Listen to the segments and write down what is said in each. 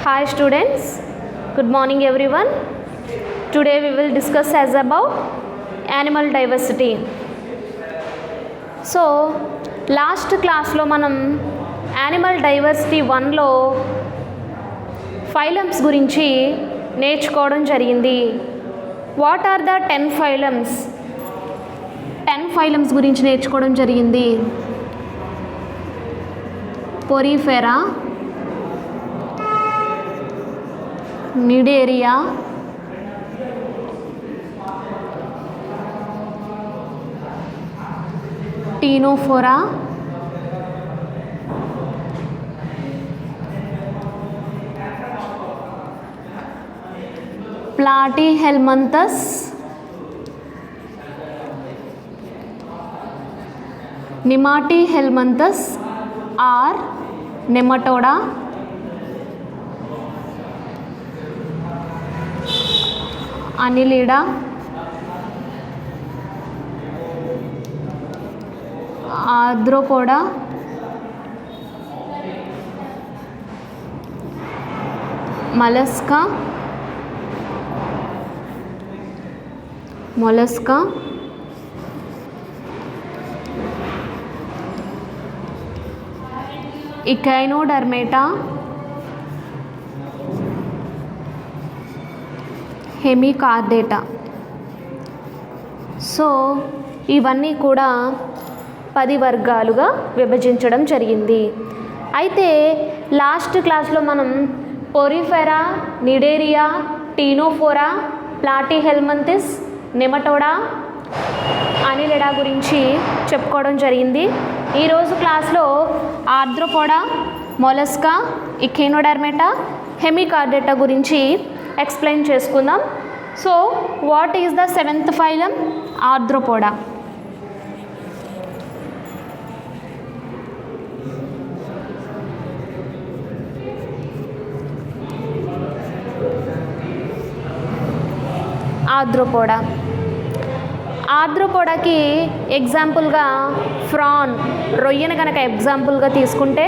Hi students, good morning everyone. Today we will discuss as about animal diversity. So last class lo manam animal diversity 1 lo phylums గురించి నేర్చుకోవడం జరిగింది. What are the 10 phylums? 10 phylums గురించి నేర్చుకోవడం జరిగింది. Porifera, Cnidaria, Ctenophora, Platyhelminthus, Nematyhelminthus or Nematoda, Annelida, Arthropoda, Mollusca, Echinodermata, Hemichordata. So ఇవన్నీ కూడా 10 వర్గాలుగా విభజించడం జరిగింది. అయితే లాస్ట్ క్లాస్లో మనం Porifera, Cnidaria, Ctenophora, Platyhelminthes, Nematoda, Annelida గురించి చెప్పుకోవడం జరిగింది. ఈరోజు క్లాస్లో ఆర్థ్రోపోడా, మొలస్కా, ఇఖేనోడర్మేటా, హెమికార్డేటా గురించి ఎక్స్ప్లెయిన్ చేసుకుందాం. So what is the 7th phylum? Arthropoda. ఆర్థ్రోపోడాకి ఎగ్జాంపుల్గా ఫ్రాన్, రొయ్యను కనుక ఎగ్జాంపుల్గా తీసుకుంటే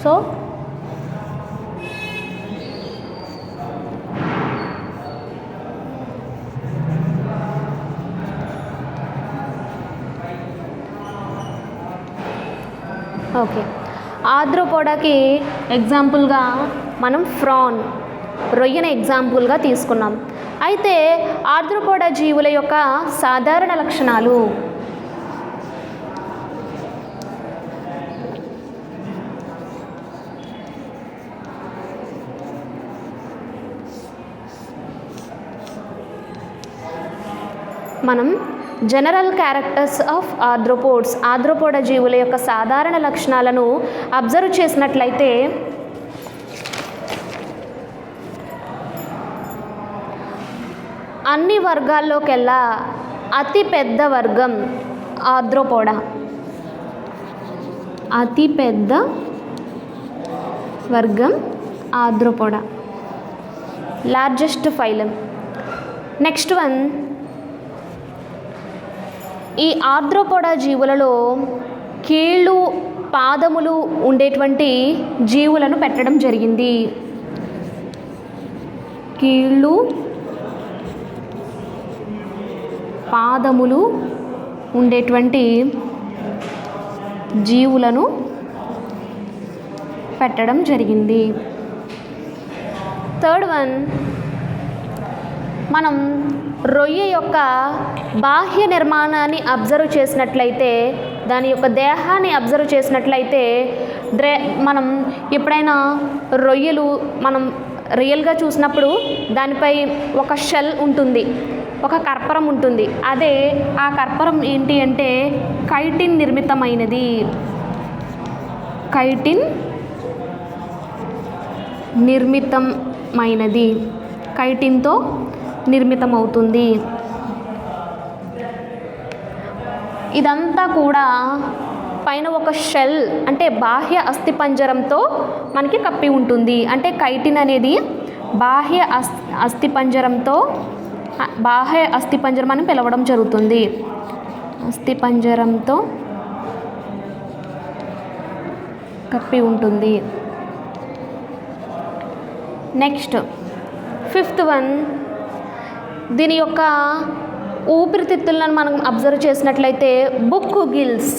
సో ఓకే, ఆర్థ్రోపోడాకి ఎగ్జాంపుల్గా మనం ఫ్రాన్, రొయ్యను ఎగ్జాంపుల్గా తీసుకున్నాం. అయితే ఆర్థ్రోపోడా జీవుల యొక్క సాధారణ లక్షణాలు. మనం general characters of arthropods, Arthropoda జీవుల యొక్క సాధారణ లక్షణాలను అబ్జర్వ్ చేసినట్లయితే అన్ని వర్గాల్లోకెల్లా అతి పెద్ద వర్గం ఆర్థ్రోపోడా, అతి పెద్ద వర్గం Arthropoda, largest phylum. Next one, ఈ ఆర్థ్రోపోడా జీవులలో కీళ్ళు పాదములు ఉండేటువంటి జీవులను పెట్టడం జరిగింది. కీళ్ళు పాదములు ఉండేటువంటి జీవులను పెట్టడం జరిగింది. థర్డ్ వన్, మనం రొయ్య యొక్క బాహ్య నిర్మాణాన్ని అబ్జర్వ్ చేసినట్లయితే, దాని యొక్క దేహాన్ని అబ్జర్వ్ చేసినట్లయితే మనం ఎప్పుడైనా రొయ్యలు మనం రియల్గా చూసినప్పుడు దానిపై ఒక షెల్ ఉంటుంది, ఒక కర్పరం ఉంటుంది. అదే ఆ కర్పరం ఏంటి అంటే కైటిన్ నిర్మితమైనది. కైటిన్ నిర్మితమైనది, కైటిన్తో నిర్మితమవుతుంది. ఇదంతా కూడా పైన ఒక షెల్ అంటే బాహ్య అస్థిపంజరంతో మనకి కప్పి ఉంటుంది. అంటే కైటిన్ అనేది బాహ్య అస్థిపంజరంతో, బాహ్య అస్థిపంజరం అని పిలవడం జరుగుతుంది. అస్థిపంజరంతో కప్పి ఉంటుంది. నెక్స్ట్ ఫిఫ్త్ వన్, దీని యొక్క ఊపిరితిత్తులను మనం అబ్జర్వ్ చేసినట్లయితే బుక్ గిల్స్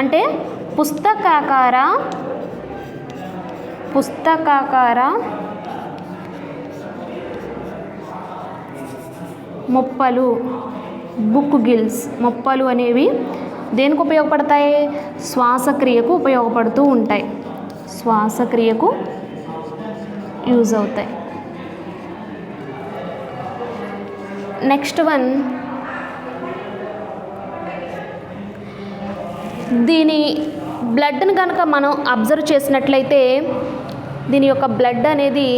అంటే పుస్తకాకార మొప్పలు, బుక్ గిల్స్ మొప్పలు అనేవి దేనికి ఉపయోగపడతాయి? శ్వాసక్రియకు ఉపయోగపడుతూ ఉంటాయి, శ్వాసక్రియకు యూజ్ అవుతాయి. నెక్స్ట్ వన్, దీని బ్లడ్ని కనుక మనం అబ్జర్వ్ చేసినట్లయితే దీని యొక్క బ్లడ్ అనేది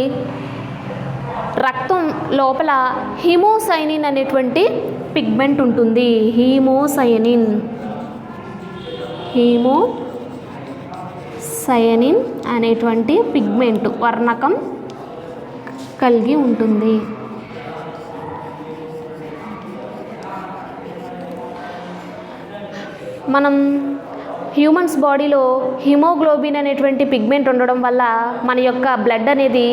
రక్తం లోపల హిమోసైనిన్ అనేటువంటి పిగ్మెంట్ ఉంటుంది. హీమోసైనిన్ అనేటువంటి పిగ్మెంట్ వర్ణకం కలిగి ఉంటుంది. మనం హ్యూమన్స్ బాడీలో హిమోగ్లోబిన్ అనేటువంటి పిగ్మెంట్ ఉండడం వల్ల మన యొక్క బ్లడ్ అనేది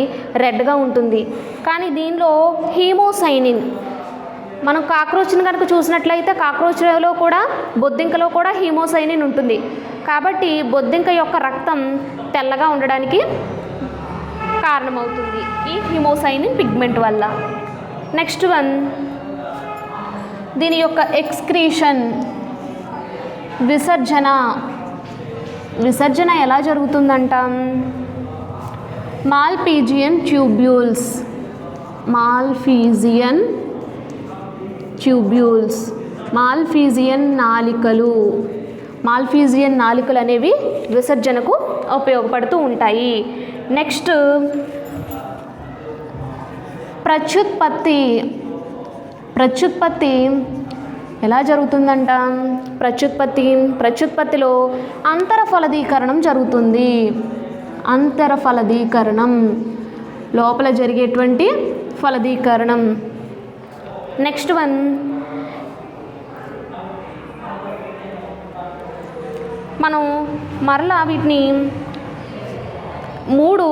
రెడ్గా ఉంటుంది. కానీ దీనిలో హీమోసైనిన్, మనం కాక్రోచ్ని కనుక చూసినట్లయితే కాక్రోచ్లో కూడా బొద్దింకలో కూడా హీమోసైనిన్ ఉంటుంది. కాబట్టి బొద్దింక యొక్క రక్తం తెల్లగా ఉండడానికి కారణమవుతుంది ఈ హీమోసైనిన్ పిగ్మెంట్ వల్ల. నెక్స్ట్ వన్, దీని యొక్క ఎక్స్క్రీషన్, విసర్జన ఎలా జరుగుతుందంటాం? మాల్పీజియన్ నాళికలు అనేవి విసర్జనకు ఉపయోగపడుతూ ఉంటాయి. నెక్స్ట్ ప్రత్యుత్పత్తి ఎలా జరుగుతుందంట? ప్రత్యుత్పత్తిలో అంతరఫలదీకరణం జరుగుతుంది. అంతరఫలదీకరణం లోపల జరిగేటువంటి ఫలదీకరణం. నెక్స్ట్ వన్, మనం మరలా వీటిని 3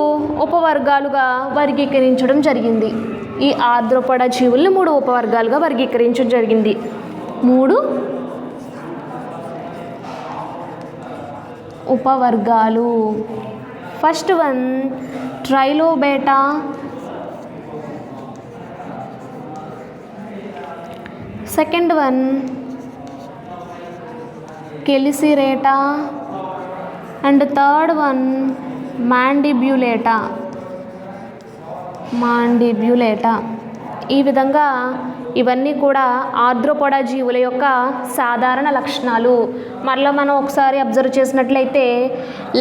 ఉపవర్గాలుగా వర్గీకరించడం జరిగింది. ఈ ఆర్ద్రోపోడా జీవుల్ని 3 ఉపవర్గాలుగా వర్గీకరించడం జరిగింది. 3 ఉపవర్గాలు. First one Trilobita, second one Chelicerata and third one Mandibulata. ఈ విధంగా ఇవన్నీ కూడా ఆర్ద్రోపోడా జీవుల యొక్క సాధారణ లక్షణాలు. మరలా మనం ఒకసారి అబ్జర్వ్ చేసినట్లయితే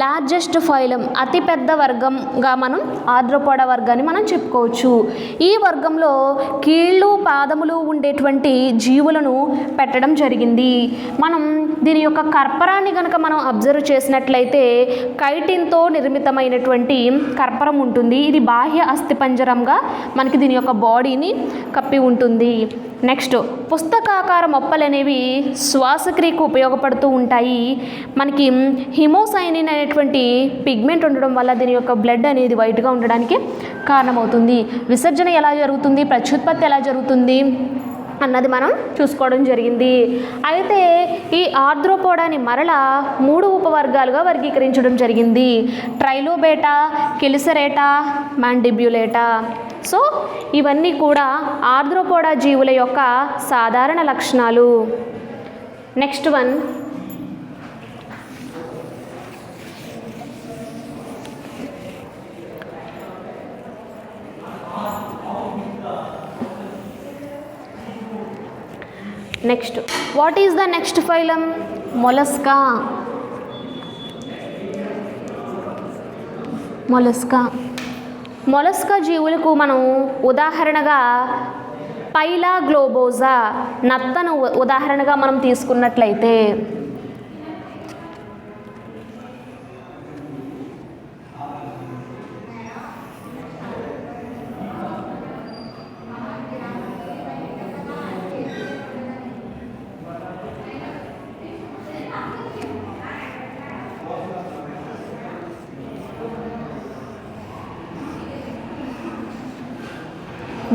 లార్జెస్ట్ ఫైలం, అతిపెద్ద వర్గంగా మనం ఆర్ద్రోపోడా వర్గాన్ని మనం చెప్పుకోవచ్చు. ఈ వర్గంలో కీళ్ళు పాదములు ఉండేటువంటి జీవులను పెట్టడం జరిగింది. మనం దీని యొక్క కర్పరాన్ని కనుక మనం అబ్జర్వ్ చేసినట్లయితే కైటిన్తో నిర్మితమైనటువంటి కర్పరం ఉంటుంది. ఇది బాహ్య అస్థిపంజరంగా మనకి దీని యొక్క బాడీని కప్పి ఉంటుంది. నెక్స్ట్ పుస్తకాకార మొప్పలు అనేవి శ్వాసక్రియకు ఉపయోగపడుతూ ఉంటాయి. మనకి హిమోసైనిన్ అనేటువంటి పిగ్మెంట్ ఉండడం వల్ల దీని యొక్క బ్లడ్ అనేది వైట్గా ఉండడానికి కారణమవుతుంది. విసర్జన ఎలా జరుగుతుంది, ప్రత్యుత్పత్తి ఎలా జరుగుతుంది అన్నది మనం చూసుకోవడం జరిగింది. అయితే ఈ ఆర్ద్రోపోడాని మరలా 3 ఉపవర్గాలుగా వర్గీకరించడం జరిగింది. ట్రైలోబేటా, కెలిసరేటా, మాండిబ్యులేటా. సో ఇవన్నీ కూడా ఆర్ద్రోపోడా జీవుల యొక్క సాధారణ లక్షణాలు. Next one next what is the next phylum? Mollusca. Mollusca జీవులకు మనం ఉదాహరణగా పైలా గ్లోబోజా నత్తను ఉదాహరణగా మనం తీసుకున్నట్లయితే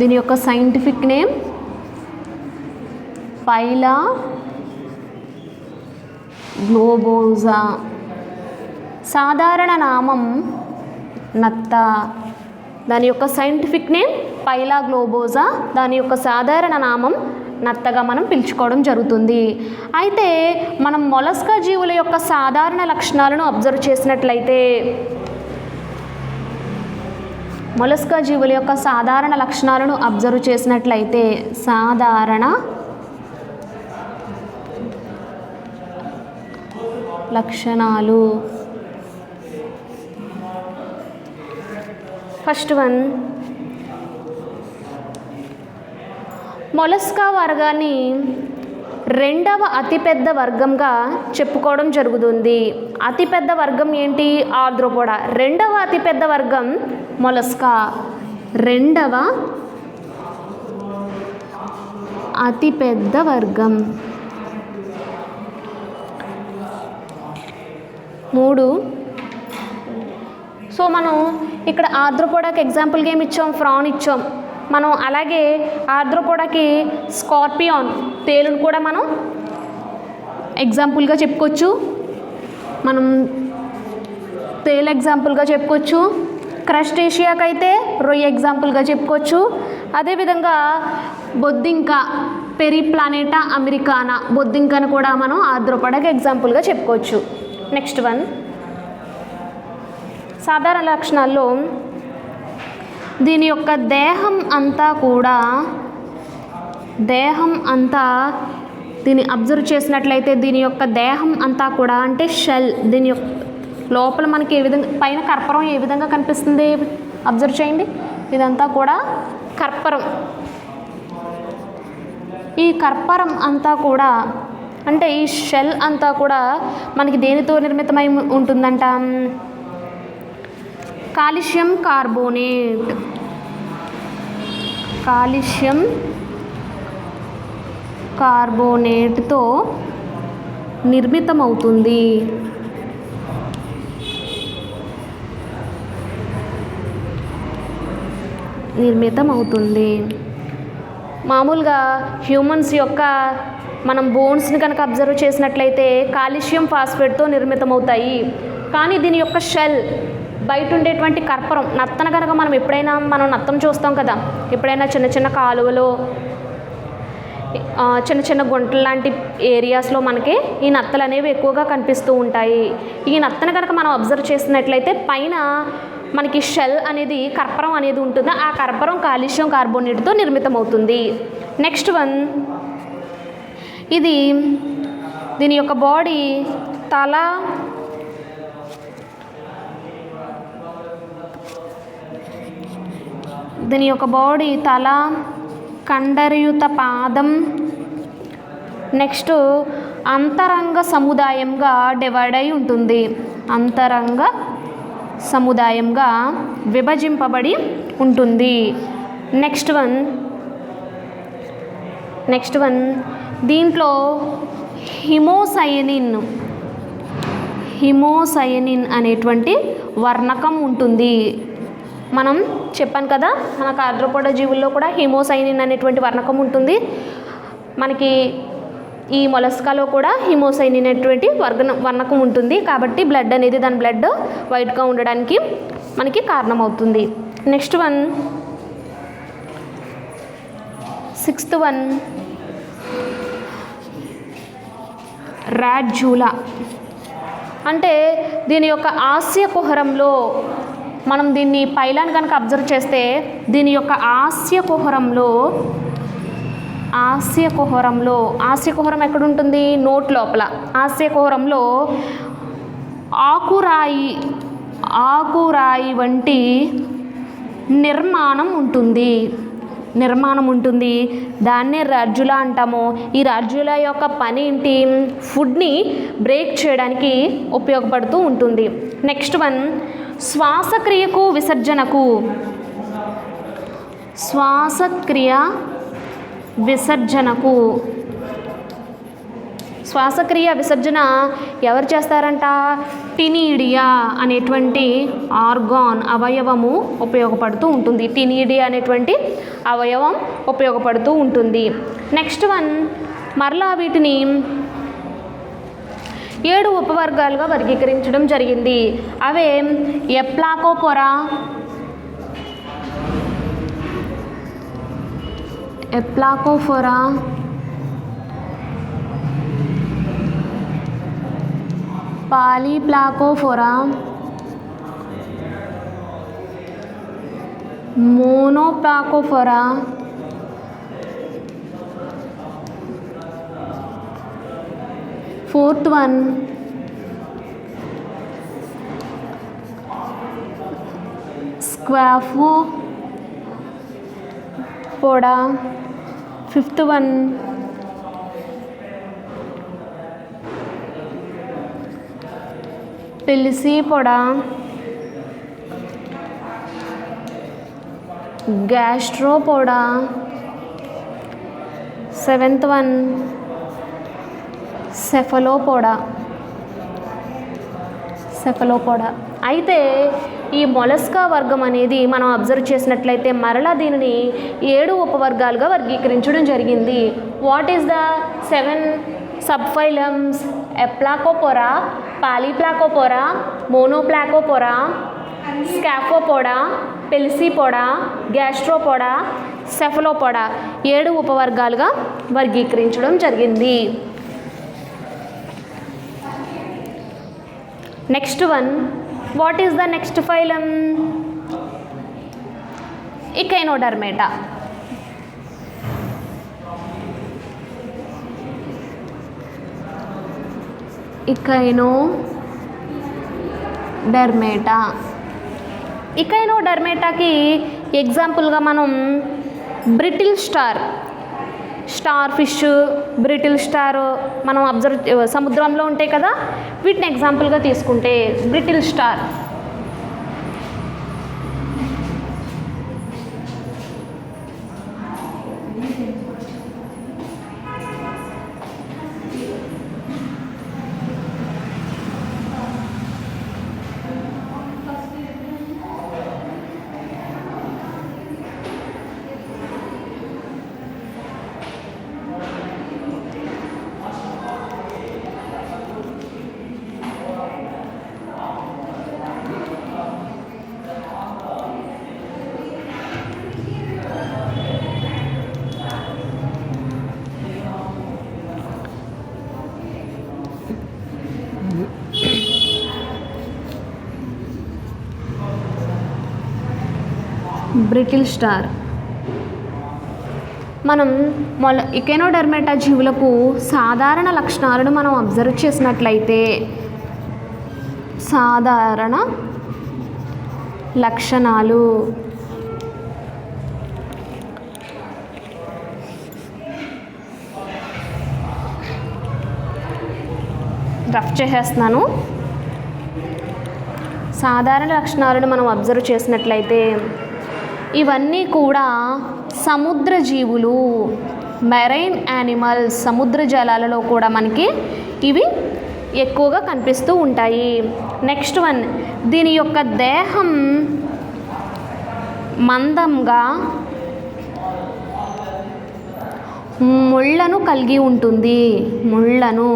దీని యొక్క సైంటిఫిక్ నేమ్ పైలా గ్లోబోజా, సాధారణ నామం నత్త. దాని యొక్క సైంటిఫిక్ నేమ్ పైలా గ్లోబోజా, దాని యొక్క సాధారణ నామం నత్తగా మనం పిలుచుకోవడం జరుగుతుంది. అయితే మనం మొలస్కా జీవుల యొక్క సాధారణ లక్షణాలను అబ్జర్వ్ చేసినట్లయితే సాధారణ లక్షణాలు ఫస్ట్ వన్ మొలస్కా వర్గాన్ని రెండవ అతిపెద్ద వర్గంగా చెప్పుకోవడం జరుగుతుంది. అతిపెద్ద వర్గం ఏంటి? ఆర్ద్రోపోడా. రెండవ అతిపెద్ద వర్గం మొలస్కా. రెండవ అతిపెద్ద వర్గం. 3. సో మనం ఇక్కడ ఆర్ద్రోపోడాకి ఎగ్జాంపుల్గా ఏమి ఇచ్చాం? ఫ్రాన్ ఇచ్చాం. మనం అలాగే ఆర్ద్రోపోడాకి స్కార్పియాన్ తేలును కూడా మనం ఎగ్జాంపుల్గా చెప్పుకోవచ్చు. మనం తేలు ఎగ్జాంపుల్గా చెప్పుకోవచ్చు. క్రస్టేషియాకి అయితే రొయ్య ఎగ్జాంపుల్గా చెప్పుకోవచ్చు. అదేవిధంగా బొద్దింక పెరిప్లానేటా అమెరికానా బొద్దింకను కూడా మనం ఆర్ద్రోపోడాకి ఎగ్జాంపుల్గా చెప్పుకోవచ్చు. నెక్స్ట్ వన్ సాధారణ లక్షణాల్లో దీని యొక్క దేహం అంతా దీన్ని అబ్జర్వ్ చేసినట్లయితే దీని యొక్క దేహం అంతా కూడా అంటే షెల్, దీని యొక్క లోపల మనకి ఏ విధంగా పైన కర్పరం ఏ విధంగా కనిపిస్తుంది అబ్జర్వ్ చేయండి. ఇదంతా కూడా కర్పరం. ఈ కర్పరం అంతా కూడా అంటే ఈ షెల్ అంతా కూడా మనకి దేనితో నిర్మితమై ఉంటుందంట? కాల్షియం కార్బోనేట్తో నిర్మితమవుతుంది. నిర్మితమవుతుంది. మామూలుగా హ్యూమన్స్ యొక్క మనం బోన్స్ని కనుక అబ్జర్వ్ చేసినట్లయితే కాల్షియం ఫాస్ఫేట్తో నిర్మితమవుతాయి. కానీ దీని యొక్క షెల్ బయట ఉండేటువంటి కర్పరం నత్తన కనుక మనం ఎప్పుడైనా నత్తను చూస్తాం కదా, ఎప్పుడైనా చిన్న చిన్న కాలువలో చిన్న చిన్న గుంటల లాంటి ఏరియాస్లో మనకి ఈ నత్తలు అనేవి ఎక్కువగా కనిపిస్తూ ఉంటాయి. ఈ నత్తను కనుక మనం అబ్జర్వ్ చేసినట్లయితే పైన మనకి షెల్ అనేది కర్పరం అనేది ఉంటుంది. ఆ కర్పరం కాల్షియం కార్బోనేట్తో నిర్మితమవుతుంది. నెక్స్ట్ వన్, ఇది దీని యొక్క బాడీ తల, కండరయుత పాదం, నెక్స్ట్ అంతరంగ సముదాయంగా డివైడ్ అయి ఉంటుంది. అంతరంగ సముదాయంగా విభజింపబడి ఉంటుంది. నెక్స్ట్ వన్ దీంట్లో హిమోసైనిన్ అనేటువంటి వర్ణకం ఉంటుంది. మనం చెప్పాను కదా, మన ఆర్ద్రోపోడా జీవుల్లో కూడా హిమోసైనిన్ అనేటువంటి వర్ణకం ఉంటుంది. మనకి ఈ మొలస్కాలో కూడా హిమోసైనిన్ అనేటువంటి వర్ణకం ఉంటుంది. కాబట్టి బ్లడ్ అనేది దాని బ్లడ్ వైట్గా ఉండడానికి మనకి కారణమవుతుంది. Next one, sixth one, radula. అంటే దీని యొక్క ఆస్య కుహరంలో మనం దీన్ని పైలాన్ కనుక అబ్జర్వ్ చేస్తే దీని యొక్క ఆస్య కుహరం ఎక్కడ ఉంటుంది? నోట్ లోపల. ఆస్య కుహరంలో ఆకురాయి వంటి నిర్మాణం ఉంటుంది. దాన్నే రాడ్జులా అంటాము. ఈ రాడ్జులా యొక్క పని ఏంటి? ఫుడ్ని బ్రేక్ చేయడానికి ఉపయోగపడుతూ ఉంటుంది. నెక్స్ట్ వన్, శ్వాసక్రియ విసర్జన ఎవరు చేస్తారంట? టినీడియా అనేటువంటి అవయవము ఉపయోగపడుతూ ఉంటుంది. టినీడియా అనేటువంటి అవయవం ఉపయోగపడుతూ ఉంటుంది. నెక్స్ట్ వన్, మరలా వీటిని 7 ఉపవర్గాలుగా వర్గీకరించడం జరిగింది. అవే Aplacophora, Polyplacophora, Monoplacophora, fourth one Scaphopoda, fifth one Pelecypoda, Gastropoda, seventh one Cephalopoda. అయితే ఈ మొలస్కా వర్గం అనేది మనం అబ్జర్వ్ చేసినట్లయితే మరలా దీనిని 7 ఉపవర్గాలుగా వర్గీకరించడం జరిగింది. What is the 7 subphylums? Aplacophora, Polyplacophora, Monoplacophora, Scaphopoda, Pelecypoda, Gastropoda, Cephalopoda 7 ఉపవర్గాలుగా వర్గీకరించడం జరిగింది. Next one, what is the next phylum? Echinodermata. ఇకైనోడర్మేటాకి ఎగ్జాంపుల్గా మనం brittle star fish, brittle star మనం సముద్రంలో ఉంటాయి కదా, వీటిని ఎగ్జాంపుల్గా తీసుకుంటే బ్రిటిల్ స్టార్. Brittle star. మనం ఇకెనోడెర్మేటా జీవులకు సాధారణ లక్షణాలను మనం అబ్జర్వ్ చేసినట్లయితే సాధారణ లక్షణాలు రఫ్ చేసేస్తున్నాను. సాధారణ లక్షణాలను మనం అబ్జర్వ్ చేసినట్లయితే ఇవన్నీ కూడా సముద్ర జీవులు, మెరైన్ యానిమల్స్, సముద్ర జలాలలో కూడా మనకి ఇవి ఎక్కువగా కనిపిస్తూ ఉంటాయి. నెక్స్ట్ వన్, దీని యొక్క దేహం మందంగా ముళ్ళను కలిగి ఉంటుంది. ముళ్ళను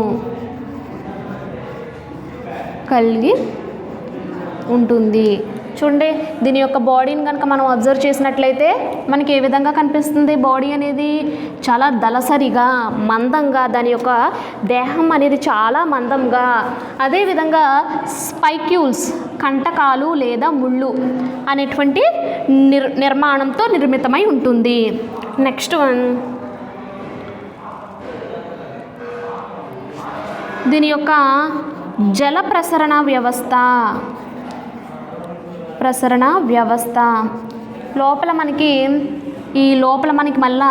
కలిగి ఉంటుంది. చూడండి, దీని యొక్క బాడీని కనుక మనం అబ్జర్వ్ చేసినట్లయితే మనకి ఏ విధంగా కనిపిస్తుంది? బాడీ అనేది చాలా దళసరిగా, మందంగా, దాని యొక్క దేహం అనేది చాలా మందంగా, అదేవిధంగా స్పైక్యూల్స్, కంటకాలు లేదా ముళ్ళు అనేటువంటి నిర్మాణంతో నిర్మితమై ఉంటుంది. నెక్స్ట్ వన్, దీని యొక్క జల ప్రసరణ వ్యవస్థ లోపల మనకి మళ్ళా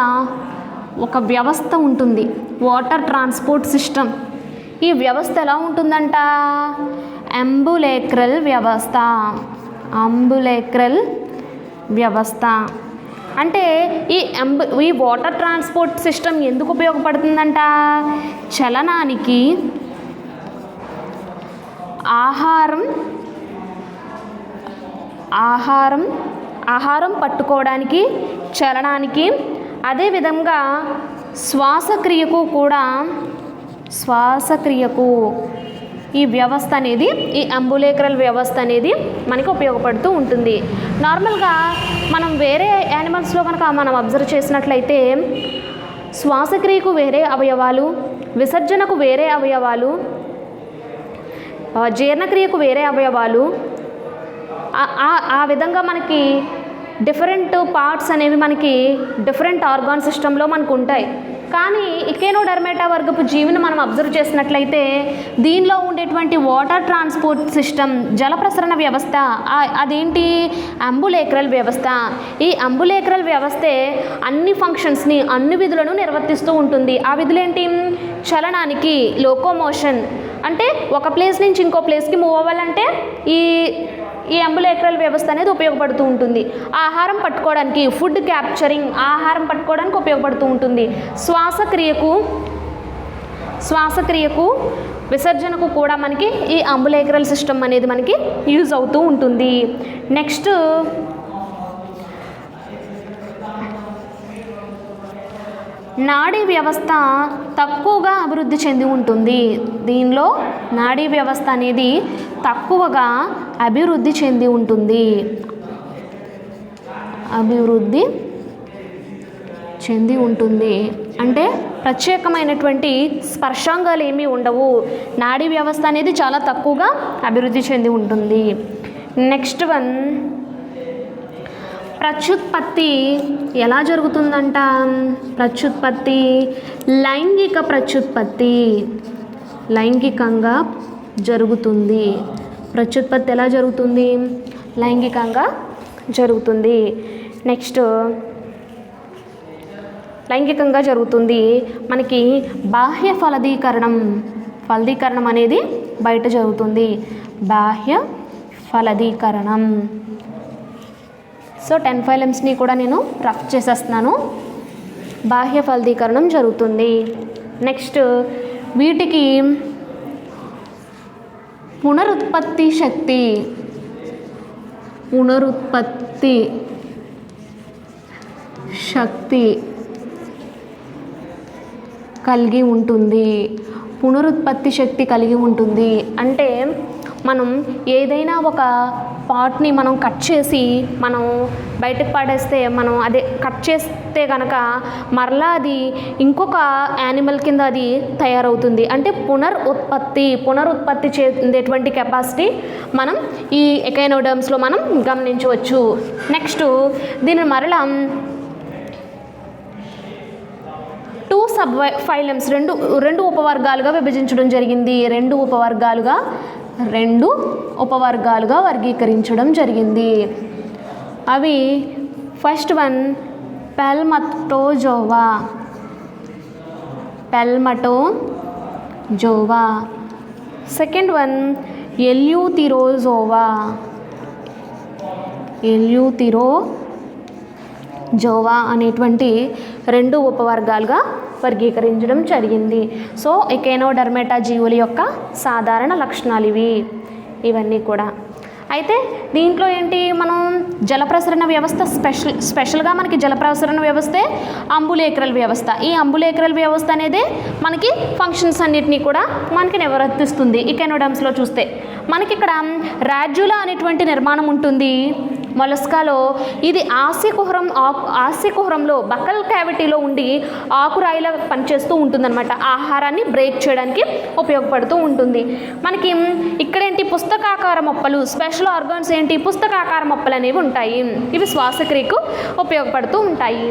ఒక వ్యవస్థ ఉంటుంది, వాటర్ ట్రాన్స్పోర్ట్ సిస్టమ్. ఈ వ్యవస్థ ఎలా ఉంటుందంట? అంబులేక్రల్ వ్యవస్థ. అంటే ఈ వాటర్ ట్రాన్స్పోర్ట్ సిస్టమ్ ఎందుకు ఉపయోగపడుతుందంట? చలనానికి, ఆహారం పట్టుకోవడానికి, చలనానికి, అదేవిధంగా శ్వాసక్రియకు ఈ వ్యవస్థ అనేది, ఈ అంబులేక్రల్ వ్యవస్థ అనేది మనకి ఉపయోగపడుతూ ఉంటుంది. నార్మల్గా మనం వేరే యానిమల్స్లో కనుక మనం అబ్జర్వ్ చేసినట్లయితే శ్వాసక్రియకు వేరే అవయవాలు, విసర్జనకు వేరే అవయవాలు, జీర్ణక్రియకు వేరే అవయవాలు, ఆ విధంగా మనకి డిఫరెంట్ పార్ట్స్ అనేవి మనకి డిఫరెంట్ ఆర్గాన్ సిస్టంలో మనకు ఉంటాయి. కానీ ఇకెనోడెర్మేటా వర్గపు జీవిని మనం అబ్జర్వ్ చేసినట్లయితే దీనిలో ఉండేటువంటి వాటర్ ట్రాన్స్పోర్ట్ సిస్టమ్, జల ప్రసరణ వ్యవస్థ అదేంటి? అంబులేక్రల్ వ్యవస్థ. ఈ అంబులేక్రల్ వ్యవస్థే అన్ని ఫంక్షన్స్ని, అన్ని విధులను నిర్వర్తిస్తూ ఉంటుంది. ఆ విధులేంటి? చలనానికి, లోకోమోషన్, అంటే ఒక ప్లేస్ నుంచి ఇంకో ప్లేస్కి మూవ్ అవ్వాలంటే ఈ అంబులేక్రల్ వ్యవస్థ అనేది ఉపయోగపడుతూ ఉంటుంది. ఆహారం పట్టుకోవడానికి, ఫుడ్ క్యాప్చరింగ్, ఆహారం పట్టుకోవడానికి ఉపయోగపడుతూ ఉంటుంది. శ్వాసక్రియకు, విసర్జనకు కూడా మనకి ఈ అంబులేక్రల్ సిస్టమ్ అనేది మనకి యూజ్ అవుతూ ఉంటుంది. నెక్స్ట్, నాడీ వ్యవస్థ తక్కువగా అభివృద్ధి చెంది ఉంటుంది. దీనిలో నాడీ వ్యవస్థ అనేది తక్కువగా అభివృద్ధి చెంది ఉంటుంది. అంటే ప్రత్యేకమైనటువంటి స్పర్శాంగాలు ఏమీ ఉండవు. నాడీ వ్యవస్థ అనేది చాలా తక్కువగా అభివృద్ధి చెంది ఉంటుంది. నెక్స్ట్ వన్, ప్రత్యుత్పత్తి ఎలా జరుగుతుందంట? ప్రత్యుత్పత్తి లైంగికంగా జరుగుతుంది. ప్రత్యుత్పత్తి ఎలా జరుగుతుంది? లైంగికంగా జరుగుతుంది. నెక్స్ట్, లైంగికంగా జరుగుతుంది. మనకి బాహ్య ఫలదీకరణం అనేది బయట జరుగుతుంది. బాహ్య ఫలదీకరణం. సో 10 ఫైలమ్స్ని కూడా నేను రఫ్ చేసేస్తున్నాను. బాహ్య ఫలదీకరణం జరుగుతుంది. నెక్స్ట్, వీటికి పునరుత్పత్తి శక్తి కలిగి ఉంటుంది. పునరుత్పత్తి శక్తి కలిగి ఉంటుంది అంటే మనం ఏదైనా ఒక పార్ట్ని మనం కట్ చేసి మనం బయటకు పడేస్తే, మనం అదే కట్ చేస్తే కనుక మరలా అది ఇంకొక యానిమల్ కింద అది తయారవుతుంది. అంటే పునరుత్పత్తి చెందేటువంటి కెపాసిటీ మనం ఈ ఎకైనోడర్మ్స్లో మనం గమనించవచ్చు. నెక్స్ట్ దీన్ని మరలా 2 సబ్ ఫైలమ్స్ రెండు ఉపవర్గాలుగా విభజించడం జరిగింది. రెండు ఉపవర్గాలుగా వర్గీకరించడం జరిగింది. అవి ఫస్ట్ వన్ పెల్మటోజోవా, సెకండ్ వన్ ఎల్యూథిరోజోవా అనేటువంటి రెండు ఉపవర్గాలుగా వర్గీకరించడం జరిగింది. సో ఎకైనోడర్మేటా జీవుల యొక్క సాధారణ లక్షణాలు ఇవన్నీ కూడా. అయితే దీంట్లో ఏంటి, మనం జలప్రసరణ వ్యవస్థ స్పెషల్గా మనకి జలప్రసరణ వ్యవస్థే అంబులేక్రల్ వ్యవస్థ. ఈ అంబులేక్రల్ వ్యవస్థ అనేది మనకి ఫంక్షన్స్ అన్నిటినీ కూడా మనకి నిర్వర్తిస్తుంది. ఎకైనోడర్మ్స్లో చూస్తే మనకి ఇక్కడ రాడ్యులా అనేటువంటి నిర్మాణం ఉంటుంది మొలస్కాలో. ఇది ఆస్యకుహరంలో బకల్ క్యావిటీలో ఉండి ఆకురాయిలా పనిచేస్తూ ఉంటుందన్నమాట. ఆహారాన్ని బ్రేక్ చేయడానికి ఉపయోగపడుతూ ఉంటుంది. మనకి ఇక్కడేంటి పుస్తకాకార మొప్పలు, స్పెషల్ ఆర్గాన్స్ ఏంటి, పుస్తకాకార మొప్పలు అనేవి ఉంటాయి. ఇవి శ్వాసక్రియకు ఉపయోగపడుతూ ఉంటాయి.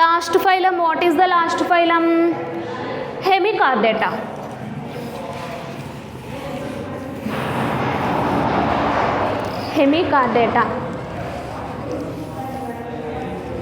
Last phylum, what is the last phylum? Hemichordata. Hemichordata